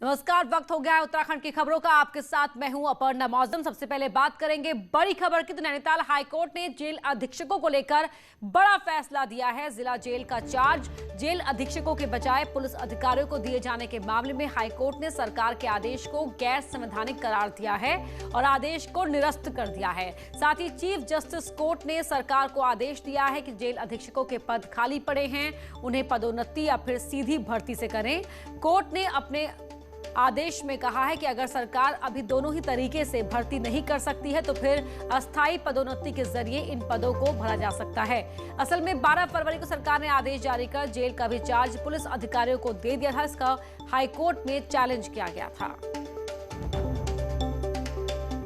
नमस्कार। वक्त हो गया है उत्तराखंड की खबरों का। आपके साथ मैं हूं अपर्णा मौजम। सबसे पहले बात करेंगे बड़ी खबर की। तो नैनीताल हाईकोर्ट ने जेल अधीक्षकों को लेकर बड़ा फैसला दिया है। जिला जेल का चार्ज जेल अधीक्षकों के बजाय पुलिस अधिकारियों को दिए जाने के मामले में हाईकोर्ट ने सरकार के आदेश को गैर संवैधानिक करार दिया है और आदेश को निरस्त कर दिया है। साथ ही चीफ जस्टिस कोर्ट ने सरकार को आदेश दिया है कि जेल अधीक्षकों के पद खाली पड़े हैं, उन्हें पदोन्नति या फिर सीधी भर्ती से करें। कोर्ट ने अपने आदेश में कहा है कि अगर सरकार अभी दोनों ही तरीके से भर्ती नहीं कर सकती है तो फिर अस्थायी पदोन्नति के जरिए इन पदों को भरा जा सकता है। असल में 12 फरवरी को सरकार ने आदेश जारी कर जेल का भी चार्ज पुलिस अधिकारियों को दे दिया था। इसका हाईकोर्ट में चैलेंज किया गया था।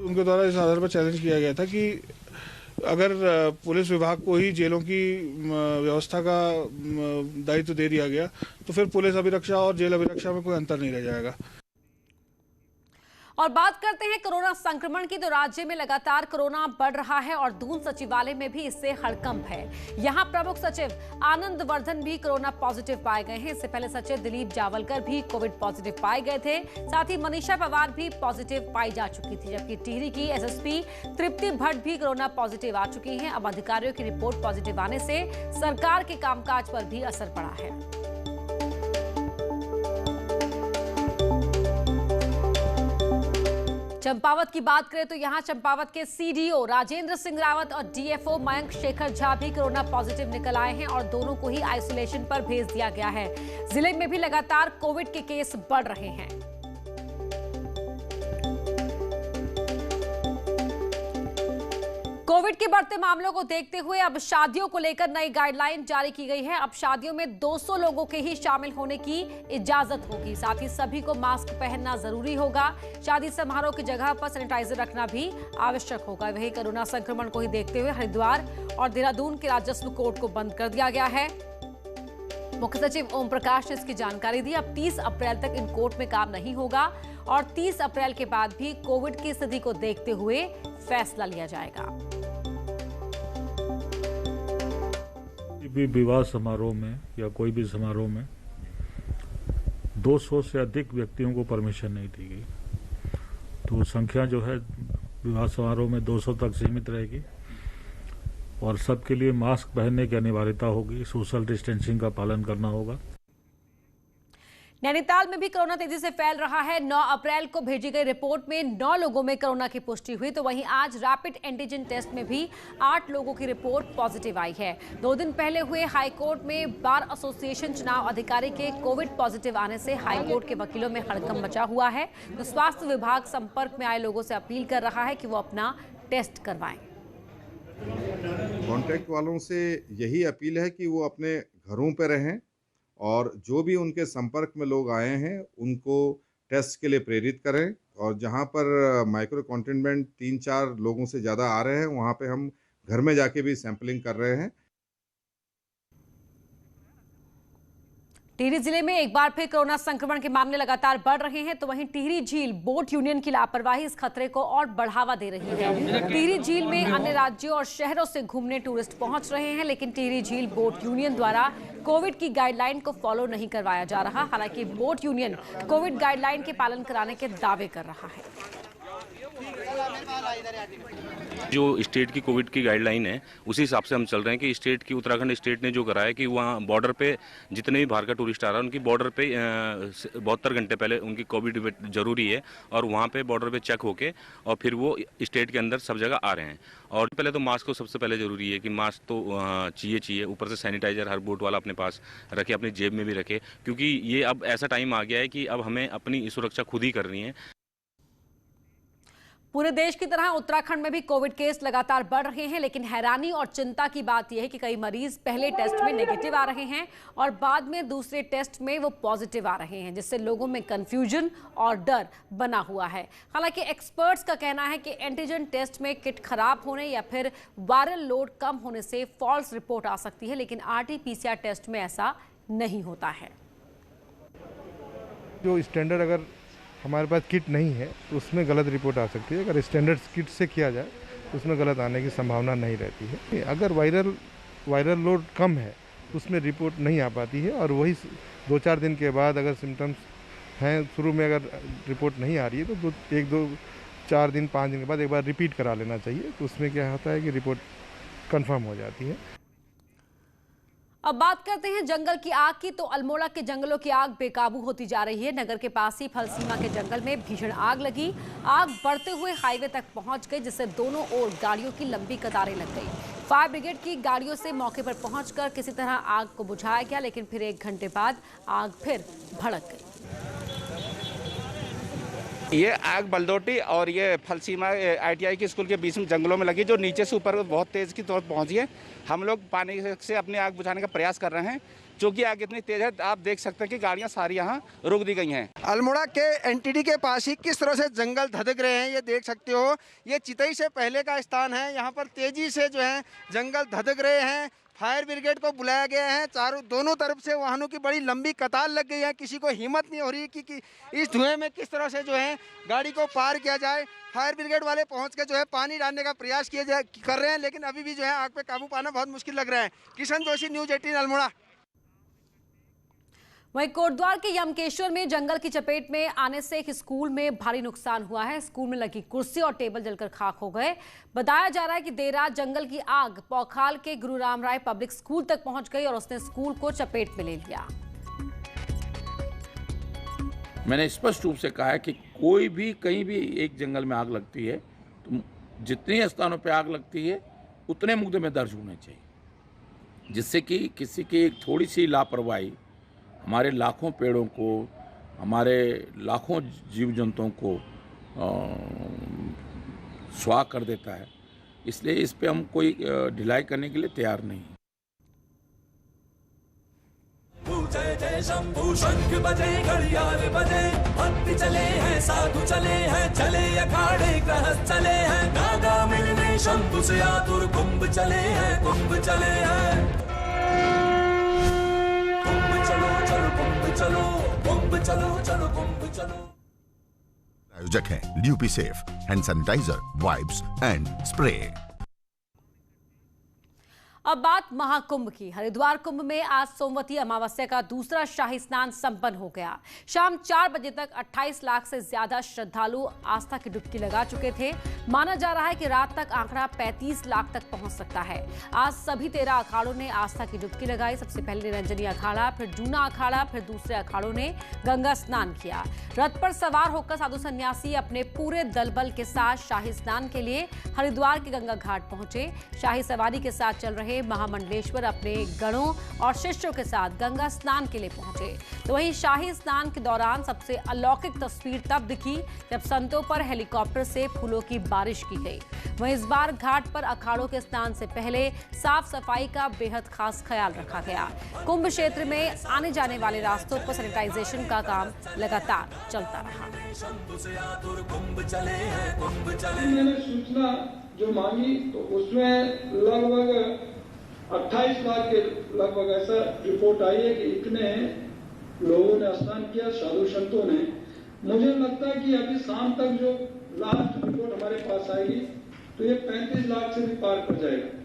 उनके द्वारा इस आधार पर चैलेंज किया गया था कि अगर पुलिस विभाग को ही जेलों की व्यवस्था का दायित्व दे दिया गया तो फिर पुलिस अभिरक्षा और जेल अभिरक्षा में कोई अंतर नहीं रह जाएगा। और बात करते हैं कोरोना संक्रमण की। तो राज्य में लगातार कोरोना बढ़ रहा है और दून सचिवालय में भी इससे हड़कंप है। यहां प्रमुख सचिव आनंद वर्धन भी कोरोना पॉजिटिव पाए गए हैं। इससे पहले सचिव दिलीप जावलकर भी कोविड पॉजिटिव पाए गए थे। साथ ही मनीषा पवार भी पॉजिटिव पाई जा चुकी थी, जबकि टिहरी की एसएसपी तृप्ति भट्ट भी कोरोना पॉजिटिव आ चुकी हैं। अब अधिकारियों की रिपोर्ट पॉजिटिव आने से सरकार के कामकाज पर भी असर पड़ा है। चंपावत की बात करें तो यहां चंपावत के सीडीओ राजेंद्र सिंह रावत और डीएफओ मयंक शेखर झा भी कोरोना पॉजिटिव निकल आए हैं और दोनों को ही आइसोलेशन पर भेज दिया गया है। जिले में भी लगातार कोविड के केस बढ़ रहे हैं। कोविड के बढ़ते मामलों को देखते हुए अब शादियों को लेकर नई गाइडलाइन जारी की गई है। अब शादियों में 200 लोगों के ही शामिल होने की इजाजत होगी। साथ ही सभी को मास्क पहनना जरूरी होगा। शादी समारोह की जगह पर सैनिटाइजर रखना भी आवश्यक होगा। वहीं कोरोना संक्रमण को ही देखते हुए हरिद्वार और देहरादून के राजस्व कोर्ट को बंद कर दिया गया है। मुख्य सचिव ओम प्रकाश ने इसकी जानकारी दी। अब 30 अप्रैल तक इन कोर्ट में काम नहीं होगा और 30 अप्रैल के बाद भी कोविड की स्थिति को देखते हुए फैसला लिया जाएगा। भी विवाह समारोह में या कोई भी समारोह में 200 से अधिक व्यक्तियों को परमिशन नहीं दी गई। तो संख्या जो है विवाह समारोह में 200 तक सीमित रहेगी और सबके लिए मास्क पहनने की अनिवार्यता होगी। सोशल डिस्टेंसिंग का पालन करना होगा। नैनीताल में भी कोरोना तेजी से फैल रहा है। 9 अप्रैल को भेजी गई रिपोर्ट में 9 लोगों में कोरोना की पुष्टि हुई। तो वहीं आज रैपिड एंटीजन टेस्ट में भी 8 लोगों की रिपोर्ट पॉजिटिव आई है। 2 दिन पहले हुए हाईकोर्ट में बार एसोसिएशन चुनाव अधिकारी के कोविड पॉजिटिव आने से हाईकोर्ट के वकीलों में हड़कंप मचा हुआ है। तो स्वास्थ्य विभाग संपर्क में आए लोगों से अपील कर रहा है कि वो अपना टेस्ट करवाएं। कॉन्टैक्ट वालों से यही अपील है कि वो अपने घरों पर रहें और जो भी उनके संपर्क में लोग आए हैं उनको टेस्ट के लिए प्रेरित करें। और जहां पर माइक्रो कंटेनमेंट 3-4 लोगों से ज़्यादा आ रहे हैं वहां पे हम घर में जाके भी सैंपलिंग कर रहे हैं। टिहरी जिले में एक बार फिर कोरोना संक्रमण के मामले लगातार बढ़ रहे हैं। तो वहीं टिहरी झील बोट यूनियन की लापरवाही इस खतरे को और बढ़ावा दे रही है। टिहरी झील में अन्य राज्यों और शहरों से घूमने टूरिस्ट पहुंच रहे हैं, लेकिन टिहरी झील बोट यूनियन द्वारा कोविड की गाइडलाइन को फॉलो नहीं करवाया जा रहा। हालांकि बोट यूनियन कोविड गाइडलाइन के पालन कराने के दावे कर रहा है। जो स्टेट की कोविड की गाइडलाइन है उसी हिसाब से हम चल रहे हैं कि स्टेट की उत्तराखंड स्टेट ने जो करा है कि वहाँ बॉर्डर पे जितने भी बाहर का टूरिस्ट आ रहा है उनकी बॉर्डर पे 72 घंटे पहले उनकी कोविड जरूरी है और वहाँ पे बॉर्डर पे चेक होके और फिर वो स्टेट के अंदर सब जगह आ रहे हैं। और पहले तो मास्क को सबसे पहले जरूरी है कि मास्क तो चाहिए। ऊपर से सैनिटाइजर हर बोट वाला अपने पास रखे, अपनी जेब में भी रखे, क्योंकि ये अब ऐसा टाइम आ गया है कि अब हमें अपनी सुरक्षा खुद ही करनी है। पूरे देश की तरह उत्तराखंड में भी कोविड केस लगातार बढ़ रहे हैं, लेकिन हैरानी और चिंता की बात यह है कि कई मरीज पहले टेस्ट में नेगेटिव आ रहे हैं और बाद में दूसरे टेस्ट में वो पॉजिटिव आ रहे हैं, जिससे लोगों में कंफ्यूजन और डर बना हुआ है। हालांकि एक्सपर्ट्स का कहना है कि एंटीजन टेस्ट में किट खराब होने या फिर वायरल लोड कम होने से फॉल्स रिपोर्ट आ सकती है, लेकिन आरटी-पीसीआर टेस्ट में ऐसा नहीं होता है। जो स्टैंडर्ड अगर हमारे पास किट नहीं है तो उसमें गलत रिपोर्ट आ सकती है। अगर स्टैंडर्ड किट से किया जाए तो उसमें गलत आने की संभावना नहीं रहती है। अगर वायरल लोड कम है तो उसमें रिपोर्ट नहीं आ पाती है और वही 2-4 दिन के बाद अगर सिम्टम्स हैं शुरू में अगर रिपोर्ट नहीं आ रही है तो 1, 2, 4 दिन 5 दिन के बाद एक बार रिपीट करा लेना चाहिए। तो उसमें क्या होता है कि रिपोर्ट कंफर्म हो जाती है। अब बात करते हैं जंगल की आग की। तो अल्मोड़ा के जंगलों की आग बेकाबू होती जा रही है। नगर के पास ही फलसीमा के जंगल में भीषण आग लगी। आग बढ़ते हुए हाईवे तक पहुंच गई, जिससे दोनों ओर गाड़ियों की लंबी कतारें लग गई। फायर ब्रिगेड की गाड़ियों से मौके पर पहुंचकर किसी तरह आग को बुझाया गया, लेकिन फिर 1 घंटे बाद आग फिर भड़क गई। ये आग बलदोटी और ये फलसीमा ITI के स्कूल के बीच में जंगलों में लगी, जो नीचे से ऊपर बहुत तेज की तौर पहुंची है। हम लोग पानी से अपनी आग बुझाने का प्रयास कर रहे हैं, क्योंकि आग इतनी तेज है आप देख सकते हैं कि गाड़ियां सारी यहाँ रोक दी गई हैं। अल्मोड़ा के NTD के पास ही किस तरह से जंगल धधक रहे हैं ये देख सकते हो। ये चितई से पहले का स्थान है। यहाँ पर तेजी से जो है जंगल धधक रहे हैं। फायर ब्रिगेड को बुलाया गया है। दोनों तरफ से वाहनों की बड़ी लंबी कतार लग गई है। किसी को हिम्मत नहीं हो रही कि इस धुएं में किस तरह से जो है गाड़ी को पार किया जाए। फायर ब्रिगेड वाले पहुंच के जो है पानी डालने का प्रयास कर रहे हैं, लेकिन अभी भी जो है आग पे काबू पाना बहुत मुश्किल लग रहा है। किशन जोशी, न्यूज़ 18 अल्मोड़ा। वहीं कोटद्वार के यमकेश्वर में जंगल की चपेट में आने से एक स्कूल में भारी नुकसान हुआ है। स्कूल में लगी कुर्सी और टेबल जलकर खाक हो गए। बताया जा रहा है कि देर रात जंगल की आग पौखाल के गुरु राम राय पब्लिक स्कूल तक पहुंच गई और उसने स्कूल को चपेट में ले लिया। मैंने स्पष्ट रूप से कहा है कि कोई भी कहीं भी एक जंगल में आग लगती है तो जितने स्थानों पर आग लगती है उतने मुकदमे दर्ज होने चाहिए, जिससे कि किसी की एक थोड़ी सी लापरवाही हमारे लाखों पेड़ों को, हमारे लाखों जीव जंतुओं को स्वाह कर देता है। इसलिए इस पे हम कोई ढिलाई करने के लिए तैयार नहीं। जय जय शंभू शंख बजे घड़ियाल बजे, भक्त चले हैं साधु चले हैं, चले अखाड़े गृहस्थ चले हैं, नागा मिलने शंभु से आतुर कुंभ चले हैं, कुंभ चले हैं। चलो कुंभ चलो, चलो कुंभ चलो। आयोजक हैं ल्यूपी safe hand sanitizer, wipes and spray. अब बात महाकुंभ की। हरिद्वार कुंभ में आज सोमवती अमावस्या का दूसरा शाही स्नान संपन्न हो गया। शाम 4 बजे तक 28 लाख से ज्यादा श्रद्धालु आस्था की डुबकी लगा चुके थे। माना जा रहा है कि रात तक आंकड़ा 35 लाख तक पहुंच सकता है। आज सभी 13 अखाड़ों ने आस्था की डुबकी लगाई। सबसे पहले निरंजनी अखाड़ा, फिर जूना अखाड़ा, फिर दूसरे अखाड़ों ने गंगा स्नान किया। रथ पर सवार होकर साधु सन्यासी अपने पूरे दलबल के साथ शाही स्नान के लिए हरिद्वार के गंगा घाट पहुंचे। शाही सवारी के साथ चल रहे महामंडलेश्वर अपने गणों और शिष्यों के साथ गंगा स्नान के लिए पहुंचे। तो वहीं शाही स्नान के दौरान सबसे अलौकिक तस्वीर तब दिखी जब संतों पर हेलीकॉप्टर से फूलों की बारिश की गई। वहीं इस बार घाट पर अखाड़ों के स्नान से पहले साफ सफाई का बेहद खास ख्याल रखा गया। कुंभ क्षेत्र में आने जाने वाले रास्तों पर सैनिटाइजेशन का काम लगातार चलता रहा। मैंने सूचना जो मांगी तो उसमें लगभग 28 लाख के लगभग ऐसा रिपोर्ट आई है कि इतने लोगों ने स्नान किया, साधु संतों ने। मुझे लगता है कि अभी शाम तक जो लास्ट रिपोर्ट हमारे पास आएगी तो ये 35 लाख से भी पार कर जाएगा।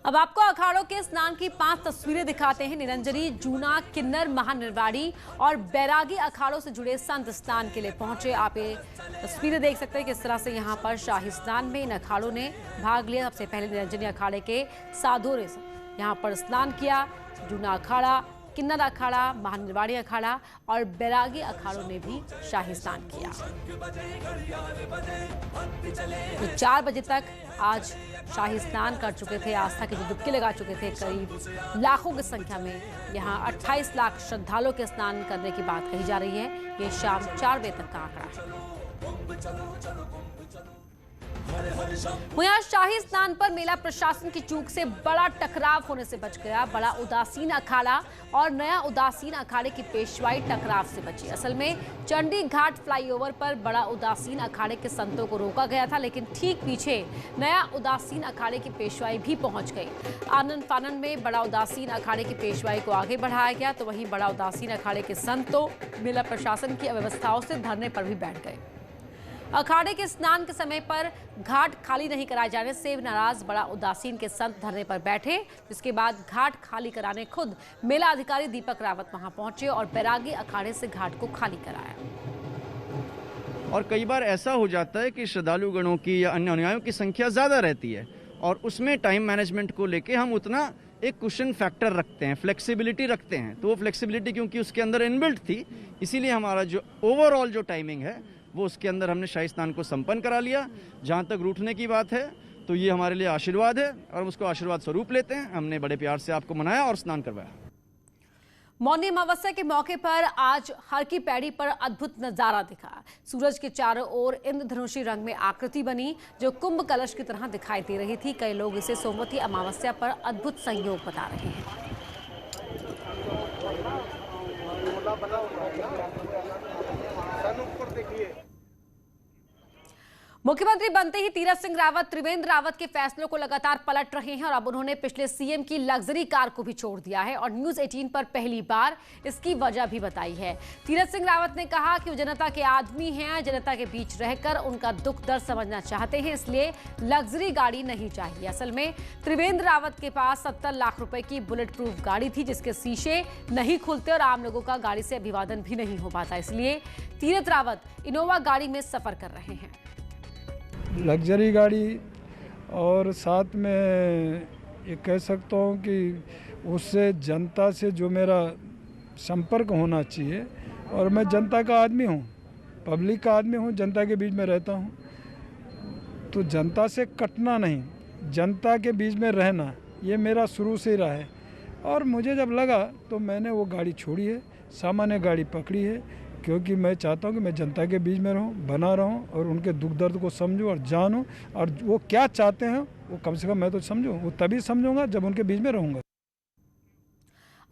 अब आपको अखाड़ों के स्नान की 5 तस्वीरें दिखाते हैं। निरंजनी, जूना, किन्नर, महानिर्वाणी और बैरागी अखाड़ों से जुड़े संत स्नान के लिए पहुंचे। आप ये तस्वीरें देख सकते हैं किस तरह से यहाँ पर शाही स्नान में इन अखाड़ों ने भाग लिया। सबसे पहले निरंजनी अखाड़े के साधुओं ने यहाँ पर स्नान किया। जूना अखाड़ा, किन्नर अखाड़ा, महानिर्वाणी अखाड़ा और बैरागी अखाड़ों ने भी शाही स्नान किया। तो 4 बजे तक आज शाही स्नान कर चुके थे, आस्था की जो डुबकी लगा चुके थे। करीब लाखों की संख्या में यहाँ 28 लाख श्रद्धालुओं के स्नान करने की बात कही जा रही है। ये शाम 4 बजे तक का आंकड़ा है। वहीं शाही स्नान पर मेला प्रशासन की चूक से बड़ा टकराव होने से बच गया। बड़ा उदासीन अखाड़ा और नया उदासीन अखाड़े की पेशवाई टकराव से बची। असल में चंडी घाट फ्लाईओवर पर बड़ा उदासीन अखाड़े के संतों को रोका गया था, लेकिन ठीक पीछे नया उदासीन अखाड़े की पेशवाई भी पहुंच गई। आनंद फानन में बड़ा उदासीन अखाड़े की पेशवाई को आगे बढ़ाया गया, तो वहीं बड़ा उदासीन अखाड़े के संतों मेला प्रशासन की अव्यवस्थाओं से धरने पर भी बैठ गए। अखाड़े के स्नान के समय पर घाट खाली नहीं कराए जाने से नाराज बड़ा उदासीन के संत धरने पर बैठे, जिसके बाद घाट खाली कराने खुद मेला अधिकारी दीपक रावत वहां पहुंचे और बैरागी अखाड़े से घाट को खाली कराया। और कई बार ऐसा हो जाता है कि श्रद्धालु गणों की या अन्य अनुयायियों की संख्या ज़्यादा रहती है और उसमें टाइम मैनेजमेंट को लेके हम उतना एक कुशन फैक्टर रखते हैं, फ्लेक्सिबिलिटी रखते हैं। तो वो फ्लेक्सिबिलिटी क्योंकि उसके अंदर इनबिल्ट थी, इसीलिए हमारा जो ओवरऑल जो टाइमिंग है वो उसके अंदर हमने शाही स्नान को संपन्न करा लिया। जहाँ तक रूठने की बात है तो ये हमारे लिए आशीर्वाद है और उसको आशीर्वाद स्वरूप लेते हैं। हमने बड़े प्यार से आपको मनाया और स्नान करवाया। मौनी अमावस्या के मौके पर आज हर की पैड़ी पर अद्भुत नजारा दिखा। सूरज के चारों ओर इंद्रधनुषी रंग में आकृति बनी जो कुंभ कलश की तरह दिखाई दे रही थी। कई लोग इसे सोमवती अमावस्या पर अद्भुत संयोग बता रहे हैं। मुख्यमंत्री बनते ही तीरथ सिंह रावत त्रिवेंद्र रावत के फैसलों को लगातार पलट रहे हैं और अब उन्होंने पिछले सीएम की लग्जरी कार को भी छोड़ दिया है और न्यूज 18 पर पहली बार इसकी वजह भी बताई है। तीरथ सिंह रावत ने कहा कि वो जनता के आदमी हैं, जनता के बीच रहकर उनका दुख दर्द समझना चाहते हैं, इसलिए लग्जरी गाड़ी नहीं चाहिए। असल में त्रिवेंद्र रावत के पास 70 लाख रुपए की बुलेट प्रूफ गाड़ी थी जिसके शीशे नहीं खुलते और आम लोगों का गाड़ी से अभिवादन भी नहीं हो पाता, इसलिए तीरथ रावत इनोवा गाड़ी में सफर कर रहे हैं। लग्जरी गाड़ी और साथ में ये कह सकता हूँ कि उससे जनता से जो मेरा संपर्क होना चाहिए, और मैं जनता का आदमी हूँ, पब्लिक का आदमी हूँ, जनता के बीच में रहता हूँ, तो जनता से कटना नहीं, जनता के बीच में रहना, ये मेरा शुरू से ही रहा है। और मुझे जब लगा तो मैंने वो गाड़ी छोड़ी है, सामान्य गाड़ी पकड़ी है, क्योंकि मैं चाहता हूं कि मैं जनता के बीच में रहूं, बना रहूं और उनके दुख दर्द को समझूं और जानूं, और वो क्या चाहते हैं वो कम से कम मैं तो समझूं, वो तभी समझूंगा जब उनके बीच में रहूंगा।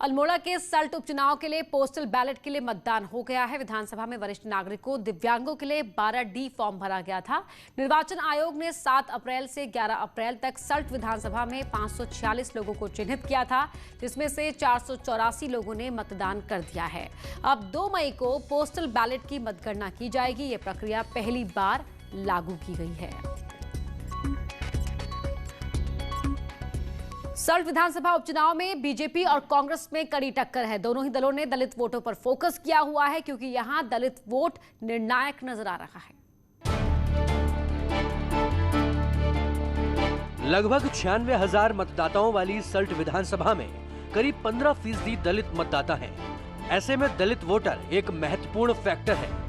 अल्मोड़ा के सल्ट उपचुनाव के लिए पोस्टल बैलेट के लिए मतदान हो गया है। विधानसभा में वरिष्ठ नागरिकों, दिव्यांगों के लिए 12D फॉर्म भरा गया था। निर्वाचन आयोग ने 7 अप्रैल से 11 अप्रैल तक सल्ट विधानसभा में 546 लोगों को चिन्हित किया था, जिसमें से 484 लोगों ने मतदान कर दिया है। अब 2 मई को पोस्टल बैलेट की मतगणना की जाएगी। ये प्रक्रिया पहली बार लागू की गई है। सल्ट विधानसभा उपचुनाव में बीजेपी और कांग्रेस में कड़ी टक्कर है। दोनों ही दलों ने दलित वोटों पर फोकस किया हुआ है क्योंकि यहां दलित वोट निर्णायक नजर आ रहा है। लगभग 96,000 मतदाताओं वाली सल्ट विधानसभा में करीब 15% दलित मतदाता हैं। ऐसे में दलित वोटर एक महत्वपूर्ण फैक्टर है।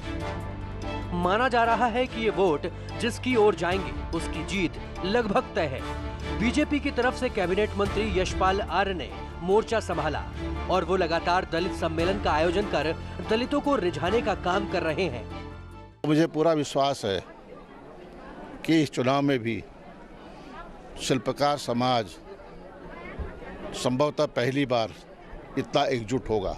माना जा रहा है कि ये वोट जिसकी ओर जाएंगे उसकी जीत लगभग तय है। बीजेपी की तरफ से कैबिनेट मंत्री यशपाल आर्य ने मोर्चा संभाला और वो लगातार दलित सम्मेलन का आयोजन कर दलितों को रिझाने का काम कर रहे हैं। मुझे पूरा विश्वास है कि इस चुनाव में भी शिल्पकार समाज संभवतः पहली बार इतना एकजुट होगा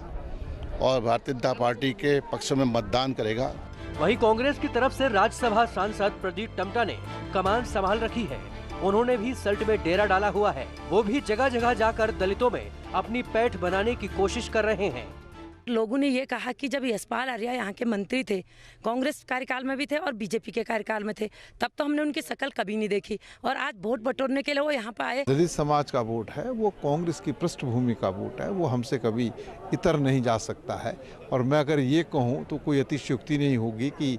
और भारतीय जनता पार्टी के पक्ष में मतदान करेगा। वहीं कांग्रेस की तरफ से राज्यसभा सांसद प्रदीप टमटा ने कमान संभाल रखी है। उन्होंने भी सल्ट में डेरा डाला हुआ है। वो भी जगह जगह जाकर दलितों में अपनी पैठ बनाने की कोशिश कर रहे हैं। लोगों ने ये कहा कि जब यशपाल आर्य यहाँ के मंत्री थे, कांग्रेस कार्यकाल में भी थे और बीजेपी के कार्यकाल में थे, तब तो हमने उनकी शक्ल कभी नहीं देखी और आज वोट बटोरने के लिए वो यहाँ पर आए। दलित समाज का वोट है वो कांग्रेस की पृष्ठभूमि का वोट है, वो हमसे कभी इतर नहीं जा सकता है। और मैं अगर ये कहूँ तो कोई अतिशयोक्ति नहीं होगी कि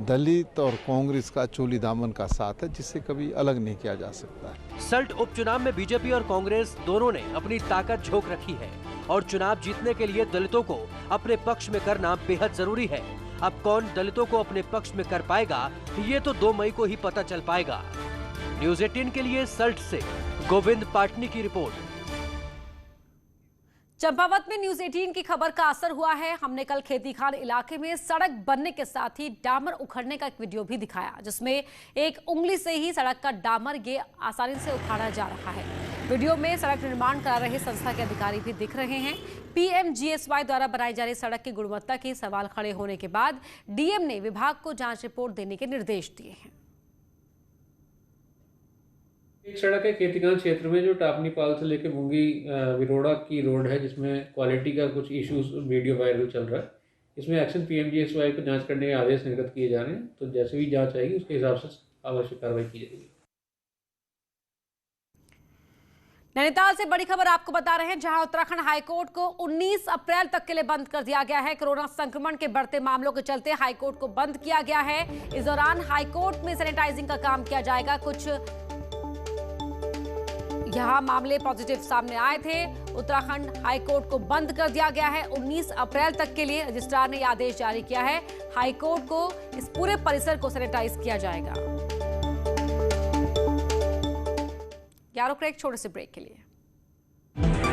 दलित और कांग्रेस का चोली दामन का साथ है जिससे कभी अलग नहीं किया जा सकता है। सल्ट उपचुनाव में बीजेपी और कांग्रेस दोनों ने अपनी ताकत झोंक रखी है और चुनाव जीतने के लिए दलितों को अपने पक्ष में करना बेहद जरूरी है। अब कौन दलितों को अपने पक्ष में कर पाएगा ये तो 2 मई को ही पता चल पाएगा। न्यूज 18 के लिए सल्ट से गोविंद पाटनी की रिपोर्ट। चंपावत में न्यूज 18 की खबर का असर हुआ है। हमने कल खेतीखान इलाके में सड़क बनने के साथ ही डामर उखड़ने का एक वीडियो भी दिखाया, जिसमें एक उंगली से ही सड़क का डामर ये आसानी से उखाड़ा जा रहा है। वीडियो में सड़क निर्माण करा रहे संस्था के अधिकारी भी दिख रहे हैं। PMGSY द्वारा बनाई जा रही सड़क की गुणवत्ता के सवाल खड़े होने के बाद डीएम ने विभाग को जांच रिपोर्ट देने के निर्देश दिए हैं। एक सड़क है खेतीखान क्षेत्र में जो टापनीपाल से लेकर मूंगी विरोड़ा की रोड है, जिसमें क्वालिटी का कुछ इश्यूज वीडियो वायरल चल रहा है। इसमें एक्शन PMGSY को जांच करने के आदेश निर्गत किए जा रहे हैं। तो जैसे भी जांच आएगी उसके हिसाब से आवश्यक कार्रवाई की जाएगी। नैनीताल से बड़ी खबर आपको बता रहे हैं, जहां उत्तराखंड हाईकोर्ट को 19 अप्रैल तक के लिए बंद कर दिया गया है। कोरोना संक्रमण के बढ़ते मामलों के चलते हाईकोर्ट को बंद किया गया है। इस दौरान हाईकोर्ट में सैनिटाइजिंग का काम किया जाएगा। कुछ यहां मामले पॉजिटिव सामने आए थे। उत्तराखंड हाईकोर्ट को बंद कर दिया गया है 19 अप्रैल तक के लिए। रजिस्ट्रार ने यह आदेश जारी किया है। हाईकोर्ट को इस पूरे परिसर को सैनिटाइज किया जाएगा। यारों, एक छोटे से ब्रेक के लिए।